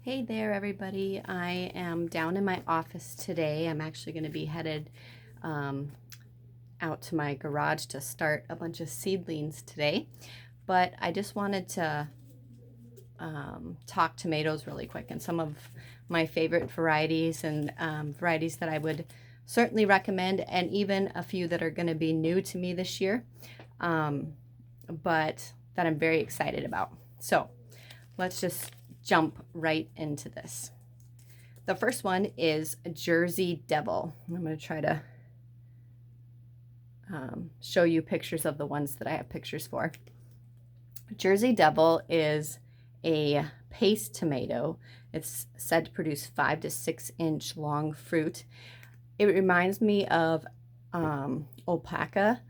Hey there, everybody. I am down in my office today. I'm actually going to be headed um, out to my garage to start a bunch of seedlings today. But I just wanted to talk tomatoes really quick and some of my favorite varieties and varieties that I would certainly recommend, and even a few that are going to be new to me this year, but that I'm very excited about. So let's just jump right into this. The first one is Jersey Devil. I'm going to try to show you pictures of the ones that I have pictures for. Jersey Devil is a paste tomato. It's said to produce 5 to 6 inch long fruit. It reminds me of alpaca,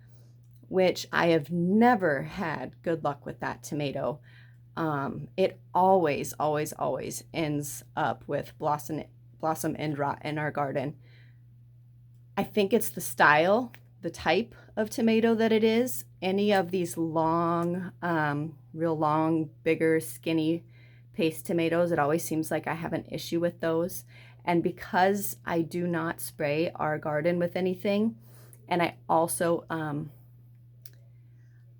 which I have never had good luck with that tomato. It always ends up with blossom Enrot in our garden. I think it's the style, the type of tomato that it is. Any of these long, real long, bigger, skinny paste tomatoes, it always seems like I have an issue with those. And because I do not spray our garden with anything, and I also,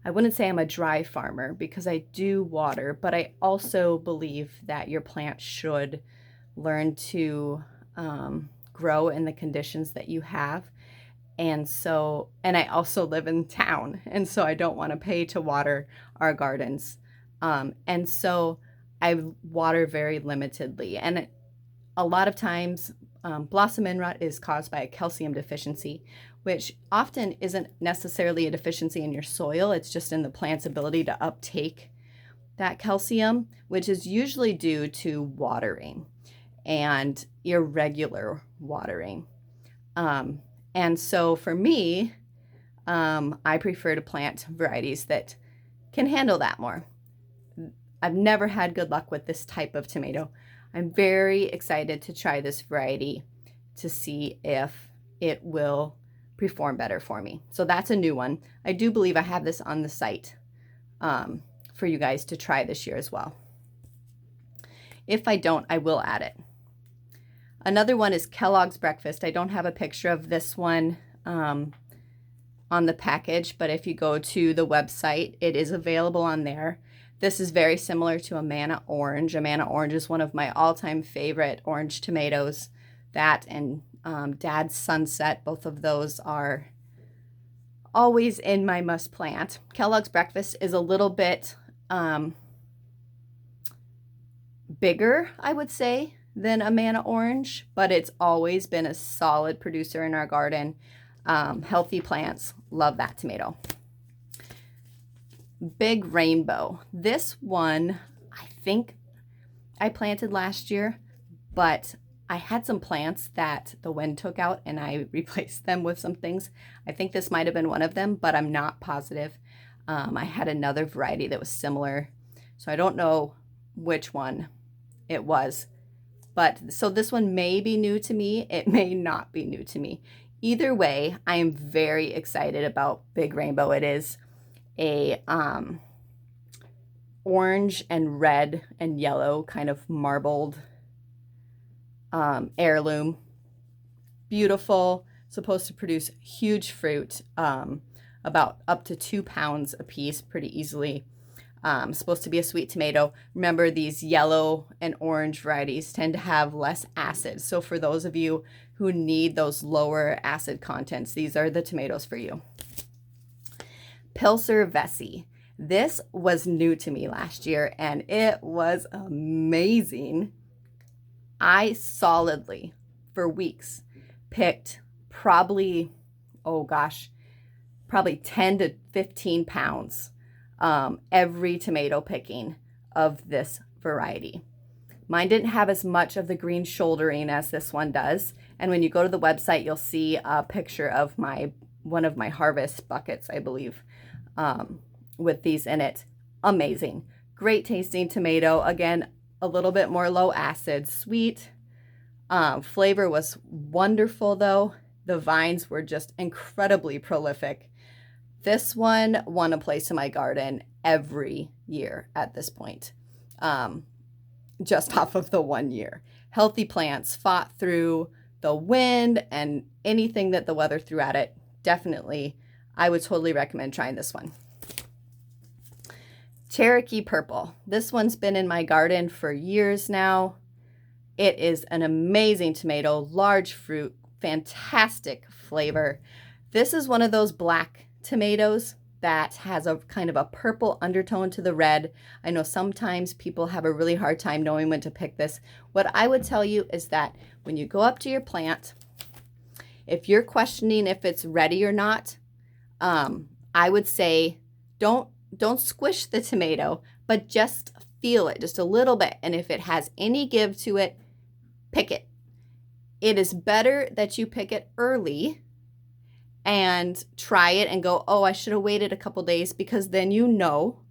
I wouldn't say I'm a dry farmer because I do water, but I also believe that your plant should learn to grow in the conditions that you have. And I also live in town, and so I don't want to pay to water our gardens. And so I water very limitedly. And a lot of times, blossom end rot is caused by a calcium deficiency, which often isn't necessarily a deficiency in your soil. It's just in the plant's ability to uptake that calcium, which is usually due to watering and irregular watering. And so for me, I prefer to plant varieties that can handle that more. I've never had good luck with this type of tomato. I'm very excited to try this variety to see if it will perform better for me. So that's a new one. I do believe I have this on the site for you guys to try this year as well. If I don't, I will add it. Another one is Kelloggs Breakfast. I don't have a picture of this one on the package, but if you go to the website, it is available on there. This is very similar to Amana Orange. Amana Orange is one of my all-time favorite orange tomatoes. That and Dad's Sunset, both of those are always in my must plant. Kellogg's Breakfast is a little bit bigger, I would say, than Amana Orange, but it's always been a solid producer in our garden. Healthy plants, love that tomato. Big Rainbow. This one, I think I planted last year, but I had some plants that the wind took out and I replaced them with some things. I think this might have been one of them, but I'm not positive. I had another variety that was similar, so I don't know which one it was. But so this one may be new to me. It may not be new to me. Either way, I am very excited about Big Rainbow. It is a orange and red and yellow kind of marbled heirloom. Beautiful, supposed to produce huge fruit, about up to 2 pounds a piece pretty easily. Supposed to be a sweet tomato. Remember, these yellow and orange varieties tend to have less acid. So for those of you who need those lower acid contents, these are the tomatoes for you. Pilcer Vesy. This was new to me last year and it was amazing. I solidly, for weeks, picked probably 10 to 15 pounds every tomato picking of this variety. Mine didn't have as much of the green shouldering as this one does. And when you go to the website, you'll see a picture of one of my harvest buckets, I believe, with these in it. Amazing. Great tasting tomato. Again, a little bit more low acid, sweet. Flavor was wonderful though. The vines were just incredibly prolific. This one won a place in my garden every year at this point. just off of the 1 year. Healthy plants fought through the wind and anything that the weather threw at it. Definitely, I would totally recommend trying this one. Cherokee Purple. This one's been in my garden for years now. It is an amazing tomato, large fruit, fantastic flavor. This is one of those black tomatoes that has a kind of a purple undertone to the red. I know sometimes people have a really hard time knowing when to pick this. What I would tell you is that when you go up to your plant, if you're questioning if it's ready or not, I would say don't squish the tomato, but just feel it just a little bit. And if it has any give to it, pick it. It is better that you pick it early and try it and go, oh, I should have waited a couple days, because then you know.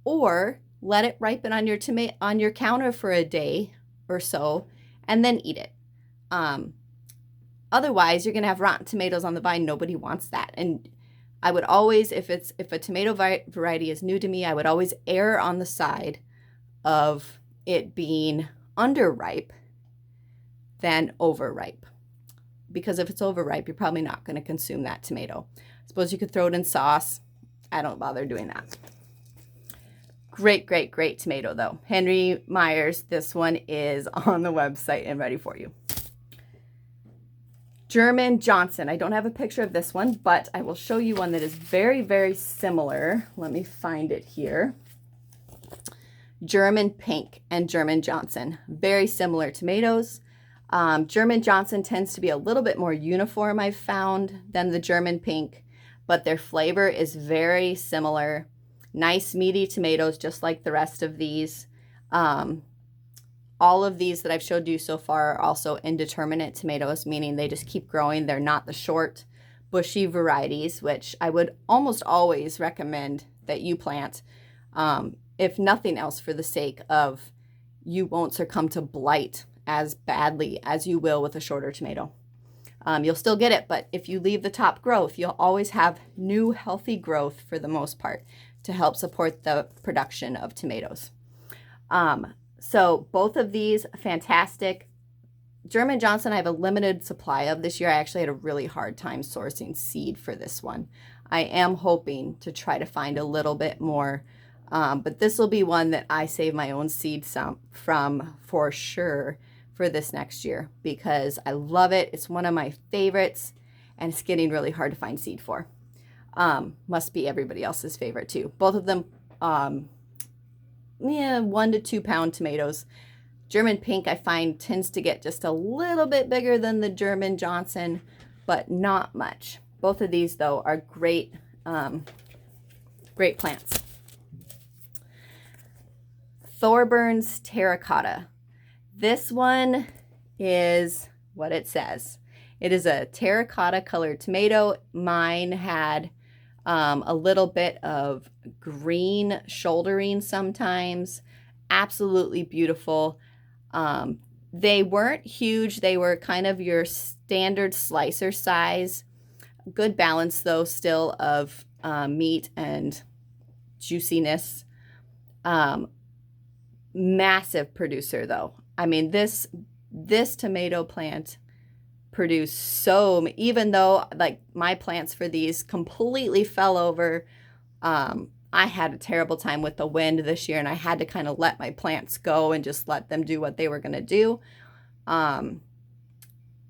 Or let it ripen on your counter for a day or so and then eat it. Otherwise, you're going to have rotten tomatoes on the vine. Nobody wants that. And I would always, if a tomato variety is new to me, I would always err on the side of it being underripe than overripe. Because if it's overripe, you're probably not going to consume that tomato. Suppose you could throw it in sauce. I don't bother doing that. Great, great, great tomato though. Henry Myers, this one is on the website and ready for you. German Johnson. I don't have a picture of this one, but I will show you one that is very, very similar. Let me find it here. German Pink and German Johnson. Very similar tomatoes. German Johnson tends to be a little bit more uniform, I've found, than the German Pink, but their flavor is very similar. Nice meaty tomatoes, just like the rest of these. All of these that I've showed you so far are also indeterminate tomatoes, meaning they just keep growing. They're not the short, bushy varieties, which I would almost always recommend that you plant, if nothing else for the sake of you won't succumb to blight as badly as you will with a shorter tomato. You'll still get it, but if you leave the top growth, you'll always have new healthy growth for the most part to help support the production of tomatoes. So both of these, fantastic. German Johnson, I have a limited supply of this year. I actually had a really hard time sourcing seed for this one. I am hoping to try to find a little bit more, but this will be one that I save my own seed from for sure for this next year, because I love it. It's one of my favorites, and it's getting really hard to find seed for. Must be everybody else's favorite too. Both of them, 1 to 2 pound tomatoes. German Pink, I find, tends to get just a little bit bigger than the German Johnson, but not much. Both of these, though, are great, great plants. Thorburn Terra-Cotta. This one is what it says. It is a terracotta colored tomato. Mine had a little bit of green shouldering sometimes. Absolutely beautiful. They weren't huge. They were kind of your standard slicer size. Good balance, though, still of meat and juiciness. Massive producer, though. I mean, this tomato plant produced so, even though like my plants for these completely fell over. I had a terrible time with the wind this year, and I had to kind of let my plants go and just let them do what they were going to do.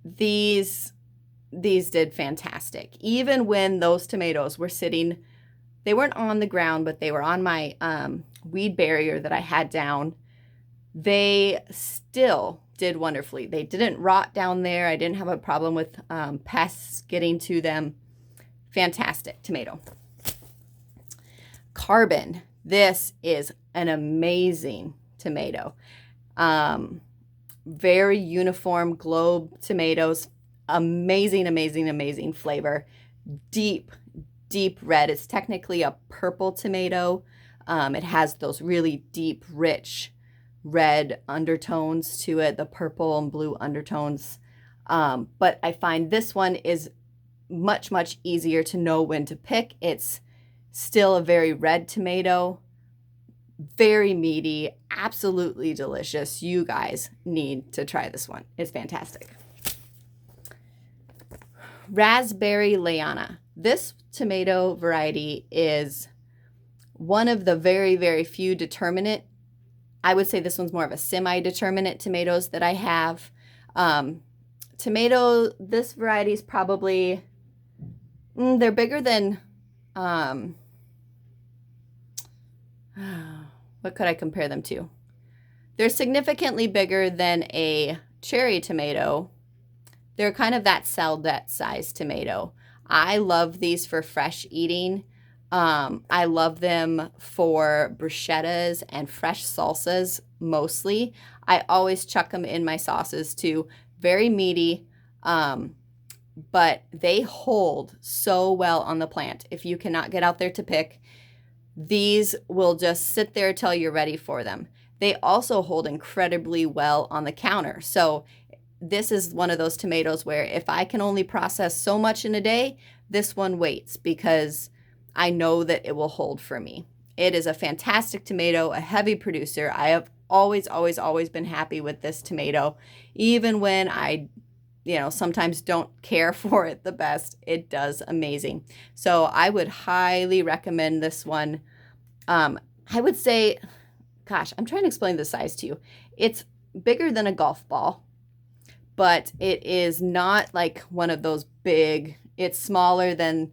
These did fantastic. Even when those tomatoes were sitting, they weren't on the ground, but they were on my weed barrier that I had down. They still did wonderfully. They didn't rot down there. I didn't have a problem with pests getting to them. Fantastic tomato. Carbon. This is an amazing tomato. Very uniform globe tomatoes. Amazing, amazing, amazing flavor. Deep, deep red. It's technically a purple tomato. It has those really deep, rich red undertones to it, the purple and blue undertones. But I find this one is much, much easier to know when to pick. It's still a very red tomato, very meaty, absolutely delicious. You guys need to try this one. It's fantastic. Raspberry Lyanna. This tomato variety is one of the very, very few determinate. I would say this one's more of a semi-determinate tomatoes that I have. This variety is probably, they're bigger than, what could I compare them to? They're significantly bigger than a cherry tomato. They're kind of that Saldette size tomato. I love these for fresh eating. I love them for bruschettas and fresh salsas mostly. I always chuck them in my sauces too. Very meaty, but they hold so well on the plant. If you cannot get out there to pick, these will just sit there till you're ready for them. They also hold incredibly well on the counter. So this is one of those tomatoes where if I can only process so much in a day, this one waits because I know that it will hold for me. It is a fantastic tomato, a heavy producer. I have always been happy with this tomato. Even when I, sometimes don't care for it the best, it does amazing. So I would highly recommend this one. I would say, gosh, I'm trying to explain the size to you. It's bigger than a golf ball, but it is not like one of those big, it's smaller than,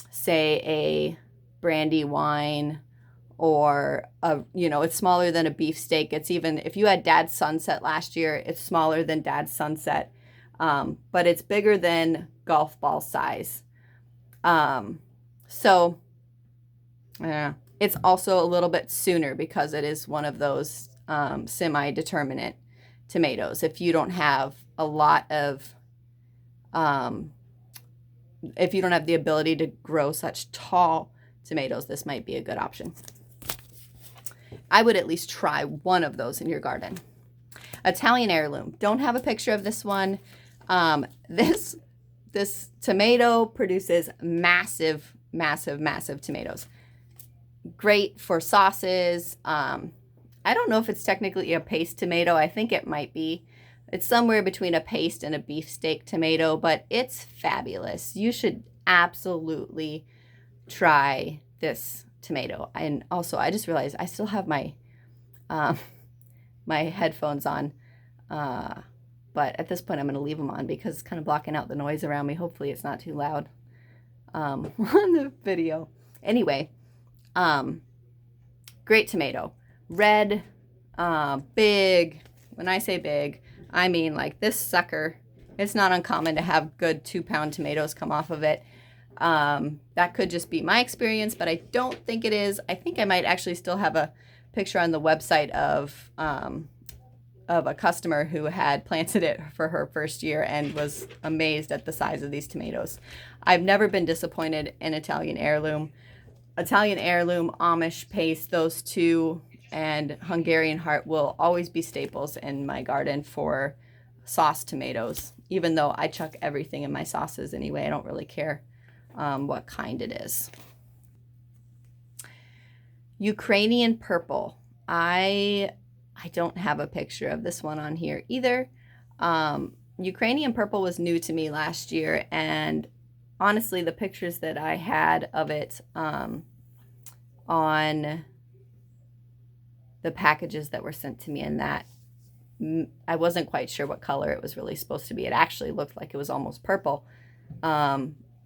say, a brandy wine, or it's smaller than a beefsteak. It's even, if you had Dad's Sunset last year, it's smaller than Dad's Sunset, but it's bigger than golf ball size. So it's also a little bit sooner because it is one of those semi-determinate tomatoes. If you don't have a lot of, if you don't have the ability to grow such tall tomatoes, this might be a good option. I would at least try one of those in your garden. Italian Heirloom. Don't have a picture of this one. This tomato produces massive tomatoes. Great for sauces. I don't know if it's technically a paste tomato. I think it might be. It's somewhere between a paste and a beefsteak tomato, but it's fabulous. You should absolutely try this tomato. And also, I just realized I still have my my headphones on, but at this point I'm going to leave them on because it's kind of blocking out the noise around me. Hopefully it's not too loud on the video. Anyway, great tomato. Red, big. When I say big, I mean like this sucker. It's not uncommon to have good 2-pound tomatoes come off of it. That could just be my experience, but I don't think it is. I think I might actually still have a picture on the website of a customer who had planted it for her first year and was amazed at the size of these tomatoes. I've never been disappointed in Italian Heirloom. Italian Heirloom, Amish Paste, those two, and Hungarian Heart will always be staples in my garden for sauce tomatoes, even though I chuck everything in my sauces anyway. I don't really care what kind it is. Ukrainian Purple. I don't have a picture of this one on here either. Ukrainian Purple was new to me last year, and honestly, the pictures that I had of it on the packages that were sent to me, and that I wasn't quite sure what color it was really supposed to be. It actually looked like it was almost purple.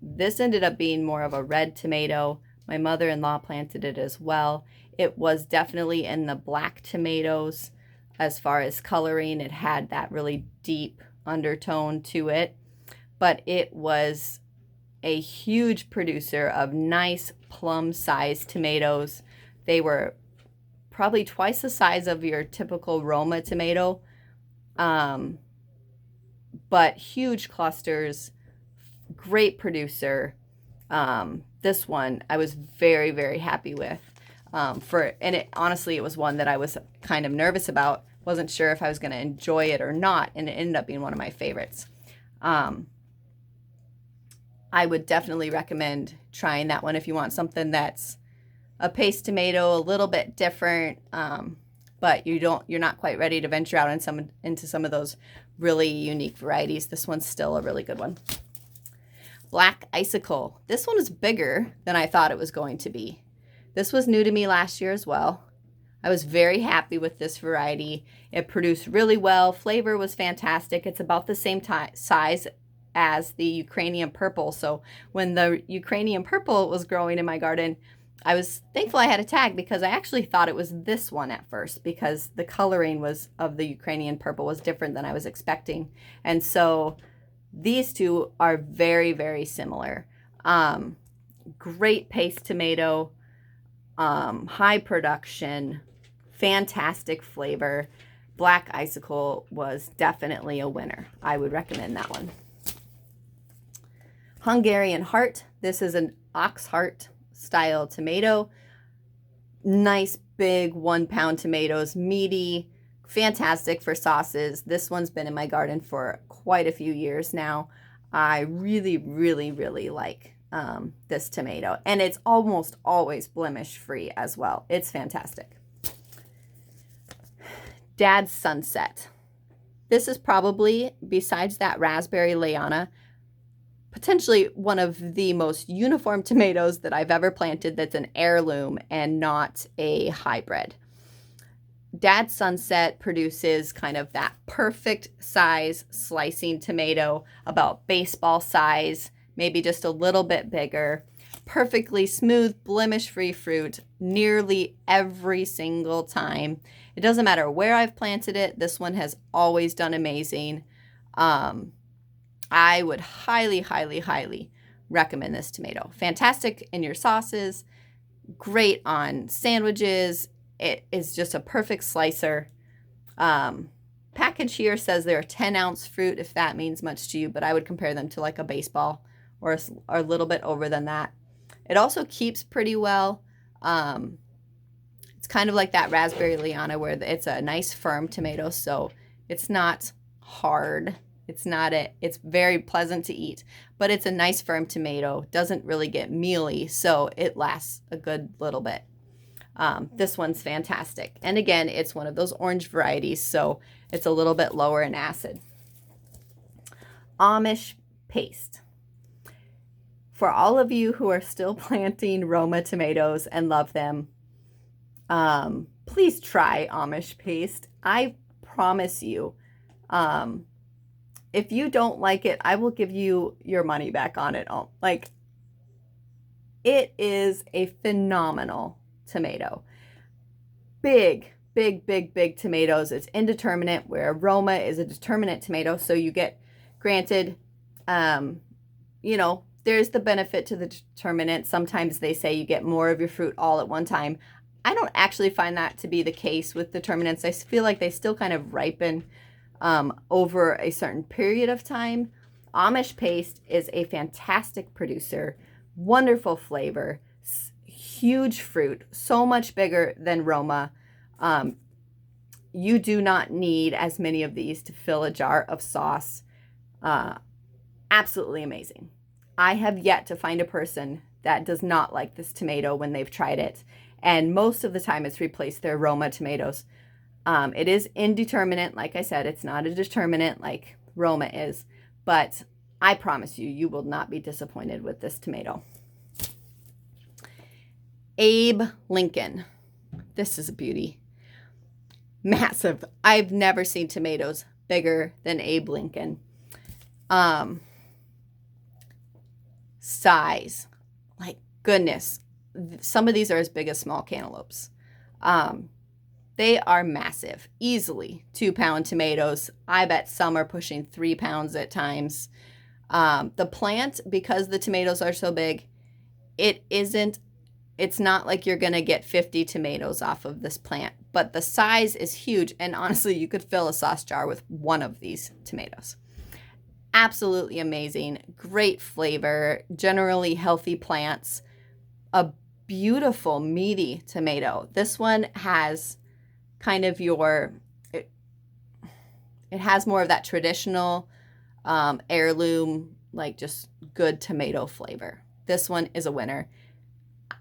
This ended up being more of a red tomato. My mother-in-law planted it as well. It was definitely in the black tomatoes as far as coloring. It had that really deep undertone to it, but it was a huge producer of nice plum-sized tomatoes. They were probably twice the size of your typical Roma tomato, but huge clusters, great producer. This one I was very, very happy with. And honestly, it was one that I was kind of nervous about. Wasn't sure if I was going to enjoy it or not, and it ended up being one of my favorites. I would definitely recommend trying that one if you want something that's a paste tomato, a little bit different, but you're not quite ready to venture out into some of those really unique varieties. This one's still a really good one. Black Icicle. This one is bigger than I thought it was going to be. This was new to me last year as well. I was very happy with this variety. It produced really well. Flavor was fantastic. It's about the same size as the Ukrainian Purple. So when the Ukrainian Purple was growing in my garden, I was thankful I had a tag because I actually thought it was this one at first because the coloring of the Ukrainian Purple was different than I was expecting. And so these two are very, very similar. Great paste tomato, high production, fantastic flavor. Black Icicle was definitely a winner. I would recommend that one. Hungarian Heart. This is an ox heart style tomato. Nice big 1 pound tomatoes, meaty, fantastic for sauces. This one's been in my garden for quite a few years now. I really, really, really like this tomato, and it's almost always blemish free as well. It's fantastic. Dad's Sunset. This is probably, besides that raspberry Lyanna, potentially one of the most uniform tomatoes that I've ever planted that's an heirloom and not a hybrid. Dad's Sunset produces kind of that perfect size slicing tomato, about baseball size, maybe just a little bit bigger. Perfectly smooth, blemish-free fruit nearly every single time. It doesn't matter where I've planted it. This one has always done amazing. I would highly, highly, highly recommend this tomato. Fantastic in your sauces, great on sandwiches. It is just a perfect slicer. Package here says they're a 10-ounce fruit, if that means much to you, but I would compare them to like a baseball or a little bit over than that. It also keeps pretty well. It's kind of like that raspberry Lyanna where it's a nice firm tomato, so it's not hard. It's very pleasant to eat, but it's a nice firm tomato. Doesn't really get mealy, so it lasts a good little bit. This one's fantastic. And again, it's one of those orange varieties, so it's a little bit lower in acid. Amish Paste. For all of you who are still planting Roma tomatoes and love them, please try Amish Paste. I promise you, if you don't like it, I will give you your money back on it. Like, it is a phenomenal tomato. Big, big, big, big tomatoes. It's indeterminate, where Roma is a determinate tomato. So you get, granted, there's the benefit to the determinant. Sometimes they say you get more of your fruit all at one time. I don't actually find that to be the case with determinants. I feel like they still kind of ripen over a certain period of time. Amish Paste is a fantastic producer, wonderful flavor, huge fruit, so much bigger than Roma. You do not need as many of these to fill a jar of sauce. Absolutely amazing. I have yet to find a person that does not like this tomato when they've tried it, and most of the time it's replaced their Roma tomatoes. It is indeterminate. Like I said, it's not a determinant like Roma is, but I promise you, you will not be disappointed with this tomato. Abe Lincoln. This is a beauty. Massive. I've never seen tomatoes bigger than Abe Lincoln. Size. Like, goodness. Some of these are as big as small cantaloupes. They are massive, easily 2-pound tomatoes. I bet some are pushing 3 pounds at times. The plant, because the tomatoes are so big, it's not like you're going to get 50 tomatoes off of this plant, but the size is huge. And honestly, you could fill a sauce jar with one of these tomatoes. Absolutely amazing. Great flavor, generally healthy plants, a beautiful meaty tomato. This one has kind of it has more of that traditional heirloom, like just good tomato flavor. This one is a winner.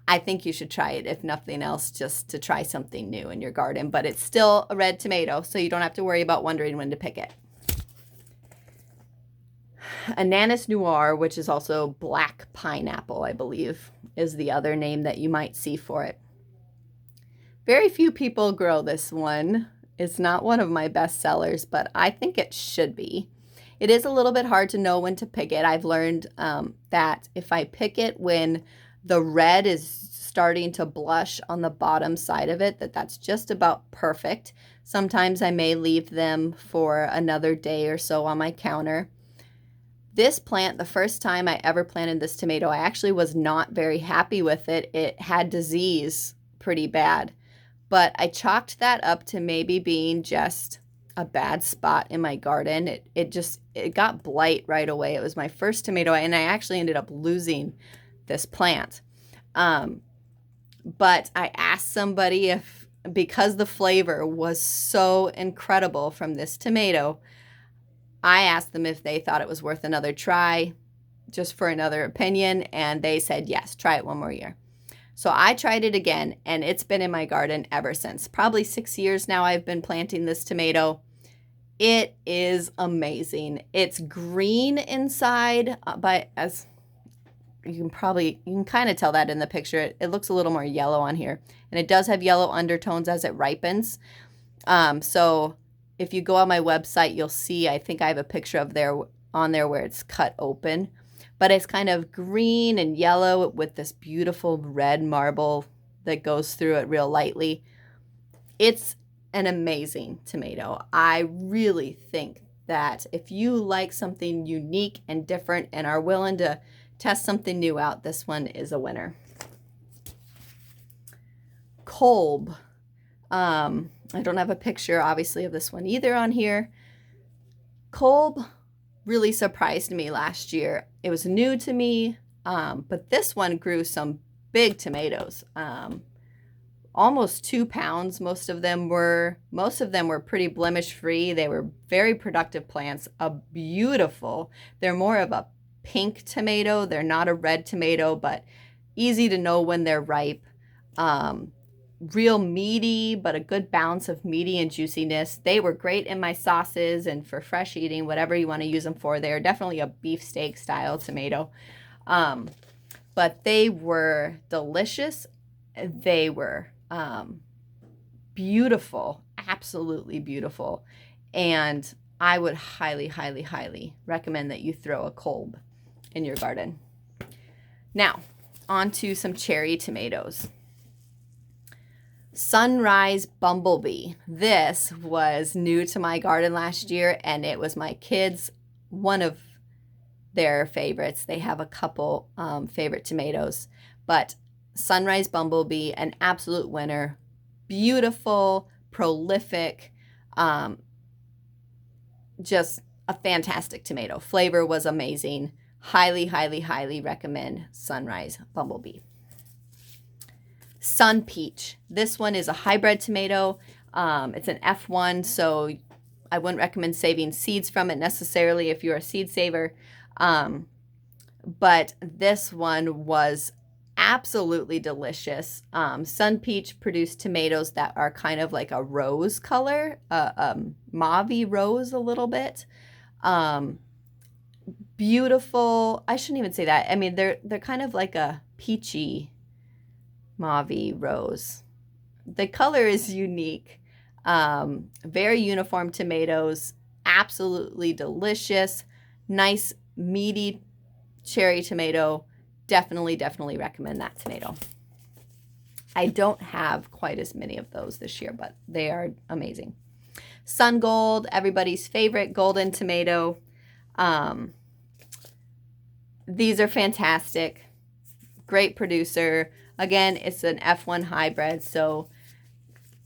I think you should try it, if nothing else, just to try something new in your garden. But it's still a red tomato, so you don't have to worry about wondering when to pick it. Ananas Noir, which is also black pineapple, I believe, is the other name that you might see for it. Very few people grow this one. It's not one of my best sellers, but I think it should be. It is a little bit hard to know when to pick it. I've learned that if I pick it when the red is starting to blush on the bottom side of it, that's just about perfect. Sometimes I may leave them for another day or so on my counter. This plant, the first time I ever planted this tomato, I actually was not very happy with it. It had disease pretty bad, but I chalked that up to maybe being just a bad spot in my garden. It got blight right away. It was my first tomato, and I actually ended up losing this plant. But I asked somebody if, because the flavor was so incredible from this tomato, I asked them if they thought it was worth another try, just for another opinion, and they said yes, try it one more year. So I tried it again, and it's been in my garden ever since. Probably 6 years now I've been planting this tomato. It is amazing. It's green inside, but as you can kind of tell that in the picture. It looks a little more yellow on here, and it does have yellow undertones as it ripens. So if you go on my website, you'll see, I think I have a picture of on there where it's cut open, but it's kind of green and yellow with this beautiful red marble that goes through it real lightly. It's an amazing tomato. I really think that if you like something unique and different and are willing to test something new out, this one is a winner. Kolb. I don't have a picture, obviously, of this one either on here. Kolb really surprised me last year. It was new to me, but this one grew some big tomatoes. Almost 2 pounds. Most of them were pretty blemish free. They were very productive plants. They're more of a pink tomato. They're not a red tomato, but easy to know when they're ripe. Real meaty, but a good balance of meaty and juiciness. They were great in my sauces and for fresh eating, whatever you want to use them for. They're definitely a beefsteak style tomato. But they were delicious. They were beautiful, absolutely beautiful. And I would highly, highly, highly recommend that you throw a Kolb in your garden. Now, on to some cherry tomatoes. Sunrise Bumblebee. This was new to my garden last year, and it was my kids' one of their favorites. They have a couple favorite tomatoes, but Sunrise Bumblebee, an absolute winner. Beautiful, prolific, just a fantastic tomato. Flavor was amazing. Highly, highly, highly recommend Sunrise Bumblebee. Sunpeach. This one is a hybrid tomato. It's an F1, so I wouldn't recommend saving seeds from it necessarily if you're a seed saver. But this one was absolutely delicious. Sunpeach produced tomatoes that are kind of like a rose color, mauve rose a little bit. Beautiful. I shouldn't even say that. I mean, they're kind of like a peachy mauve rose. The color is unique. Very uniform tomatoes. Absolutely delicious. Nice, meaty cherry tomato. Definitely, definitely recommend that tomato. I don't have quite as many of those this year, but they are amazing. Sungold, everybody's favorite golden tomato. These are fantastic. Great producer. Again, it's an F1 hybrid, so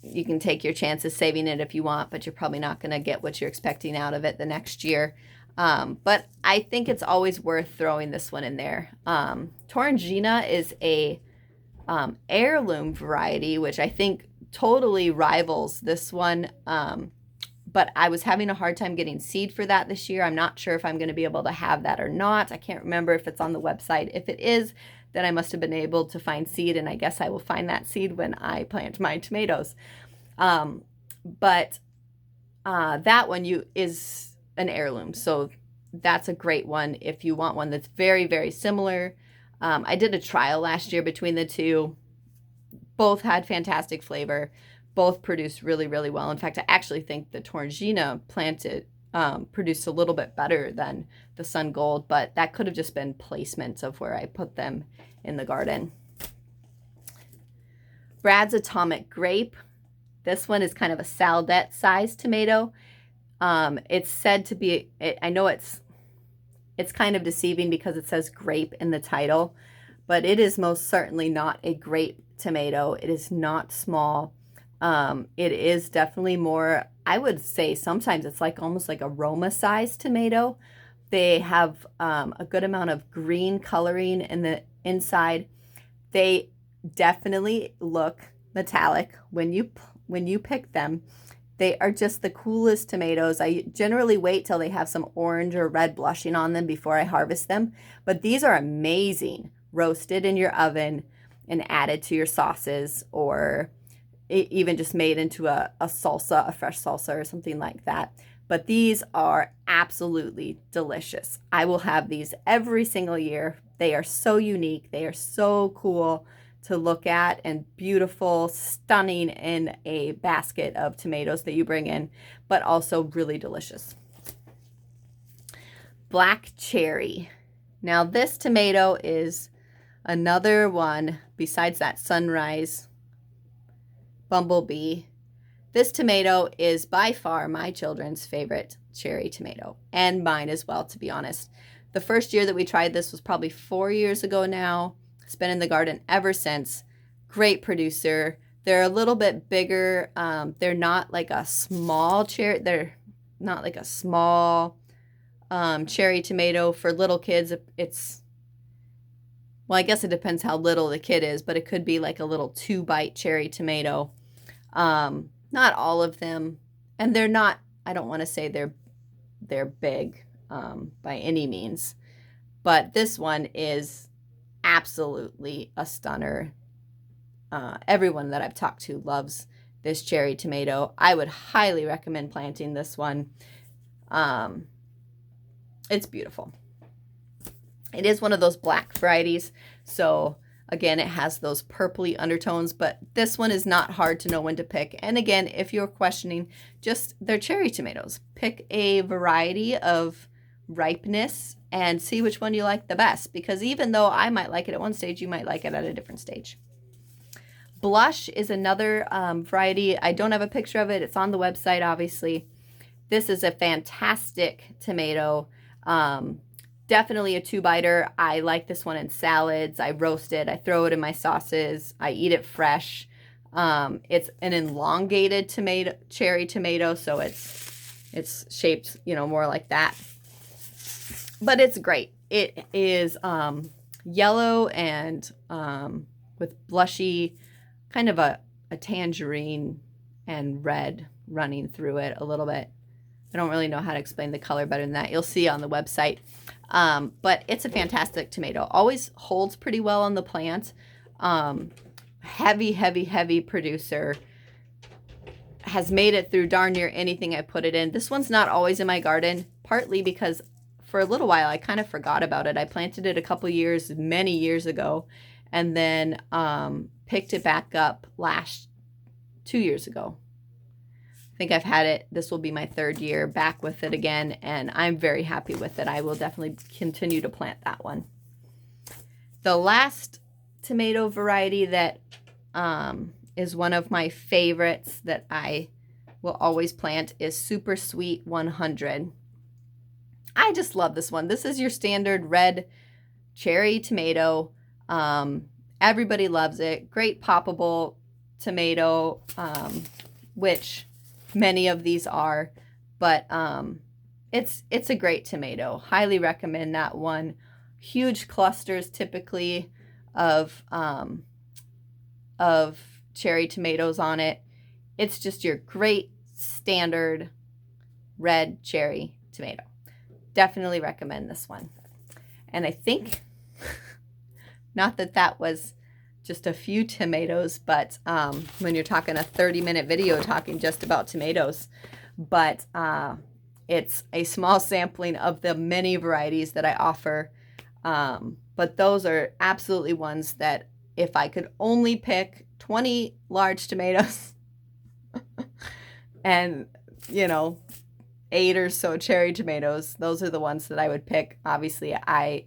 you can take your chances saving it if you want, but you're probably not going to get what you're expecting out of it the next year. But I think it's always worth throwing this one in there. Torringina is a heirloom variety, which I think totally rivals this one. but I was having a hard time getting seed for that this year. I'm not sure if I'm going to be able to have that or not. I can't remember if it's on the website. If it is, then I must have been able to find seed, and I guess I will find that seed when I plant my tomatoes. But that one is an heirloom, so that's a great one if you want one that's very, very similar. I did a trial last year between the two. Both had fantastic flavor. Both produced really, really well. In fact, I actually think the Torrigina planted produced a little bit better than the Sungold, but that could have just been placement of where I put them in the garden. Brad's Atomic Grape. This one is kind of a saladette sized tomato. It's said to be, I know it's kind of deceiving because it says grape in the title, but it is most certainly not a grape tomato. It is not small. It is definitely more, I would say sometimes it's like almost like a Roma sized tomato. They have a good amount of green coloring in the inside. They definitely look metallic when you pick them. They are just the coolest tomatoes. I generally wait till they have some orange or red blushing on them before I harvest them. But these are amazing, roasted in your oven and added to your sauces, or even just made into a salsa, a fresh salsa or something like that. But these are absolutely delicious. I will have these every single year. They are so unique. They are so cool to look at and beautiful, stunning in a basket of tomatoes that you bring in, but also really delicious. Black Cherry. Now this tomato is another one besides that Sunrise Bumblebee. This tomato is by far my children's favorite cherry tomato, and mine as well, to be honest. The first year that we tried this was probably 4 years ago now. It's been in the garden ever since. Great producer. They're a little bit bigger. They're not like a small cherry. They're not like a small cherry tomato for little kids. Well, I guess it depends how little the kid is, but it could be like a little 2-bite cherry tomato. Not all of them, and they're not, I don't want to say they're big by any means, but this one is absolutely a stunner. Everyone that I've talked to loves this cherry tomato. I would highly recommend planting this one. It's beautiful. It is one of those black varieties, so again, it has those purpley undertones, but this one is not hard to know when to pick. And again, if you're questioning, just they're cherry tomatoes. Pick a variety of ripeness and see which one you like the best, because even though I might like it at one stage, you might like it at a different stage. Blush is another variety. I don't have a picture of it. It's on the website, obviously. This is a fantastic tomato. Definitely a 2-biter. I like this one in salads. I roast it. I throw it in my sauces. I eat it fresh. It's an elongated cherry tomato, so it's shaped, more like that. But it's great. It is yellow and with blushy, kind of a tangerine and red running through it a little bit. I don't really know how to explain the color better than that. You'll see on the website. But it's a fantastic tomato. Always holds pretty well on the plant. Heavy producer. Has made it through darn near anything I put it in. This one's not always in my garden, partly because for a little while I kind of forgot about it. I planted it a couple years, many years ago, and then picked it back up 2 years ago. I think I've had it, this will be my 3rd year back with it again, and I'm very happy with it. I will definitely continue to plant that one. The last tomato variety that is one of my favorites that I will always plant is Supersweet 100. I just love this one. This is your standard red cherry tomato. Everybody loves it. Great poppable tomato, which many of these are, but it's a great tomato. Highly recommend that one. Huge clusters typically of cherry tomatoes on it. It's just your great standard red cherry tomato. Definitely recommend this one. And I think, not that that was just a few tomatoes, but when you're talking a 30-minute video talking just about tomatoes, but it's a small sampling of the many varieties that I offer. But those are absolutely ones that if I could only pick 20 large tomatoes and, you know, 8 or so cherry tomatoes, those are the ones that I would pick. Obviously, I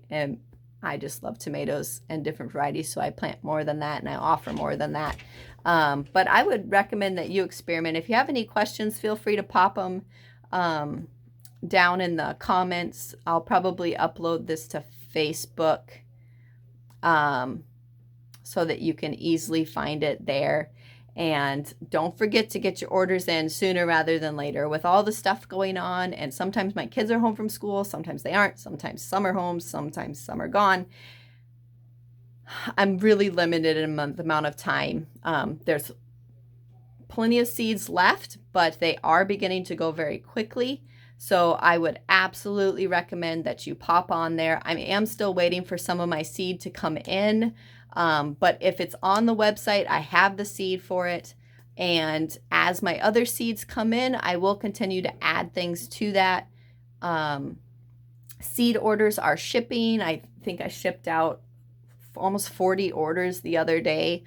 just love tomatoes and different varieties, so I plant more than that and I offer more than that. But I would recommend that you experiment. If you have any questions, feel free to pop them down in the comments. I'll probably upload this to Facebook so that you can easily find it there. And don't forget to get your orders in sooner rather than later. With all the stuff going on, and sometimes my kids are home from school, sometimes they aren't, sometimes some are home, sometimes some are gone. I'm really limited in the amount of time. There's plenty of seeds left, but they are beginning to go very quickly. So I would absolutely recommend that you pop on there. I am still waiting for some of my seed to come in. But if it's on the website, I have the seed for it. And as my other seeds come in, I will continue to add things to that. Seed orders are shipping. I think I shipped out almost 40 orders the other day.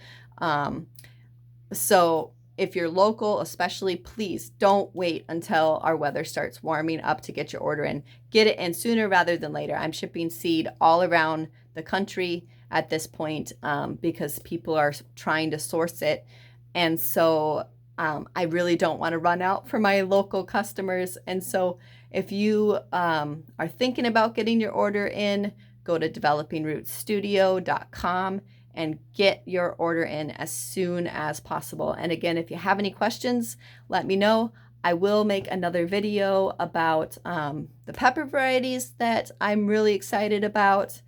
So if you're local, especially, please don't wait until our weather starts warming up to get your order in. Get it in sooner rather than later. I'm shipping seed all around the country at this point because people are trying to source it. And so I really don't want to run out for my local customers. And so if you are thinking about getting your order in, go to developingrootstudio.com and get your order in as soon as possible. And again, if you have any questions, let me know. I will make another video about the pepper varieties that I'm really excited about,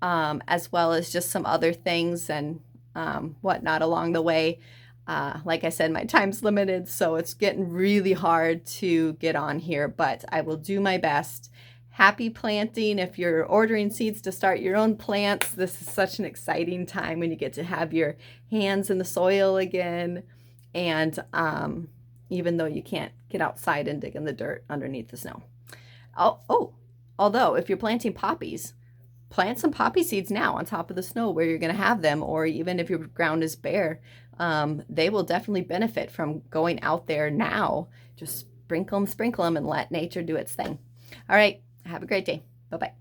as well as just some other things and whatnot along the way. Like I said, my time's limited, so it's getting really hard to get on here, but I will do my best. Happy planting. If you're ordering seeds to start your own plants, this is such an exciting time when you get to have your hands in the soil again. And even though you can't get outside and dig in the dirt underneath the snow. Although if you're planting poppies, plant some poppy seeds now on top of the snow where you're going to have them, or even if your ground is bare, they will definitely benefit from going out there now. Just sprinkle them, and let nature do its thing. All right. Have a great day. Bye-bye.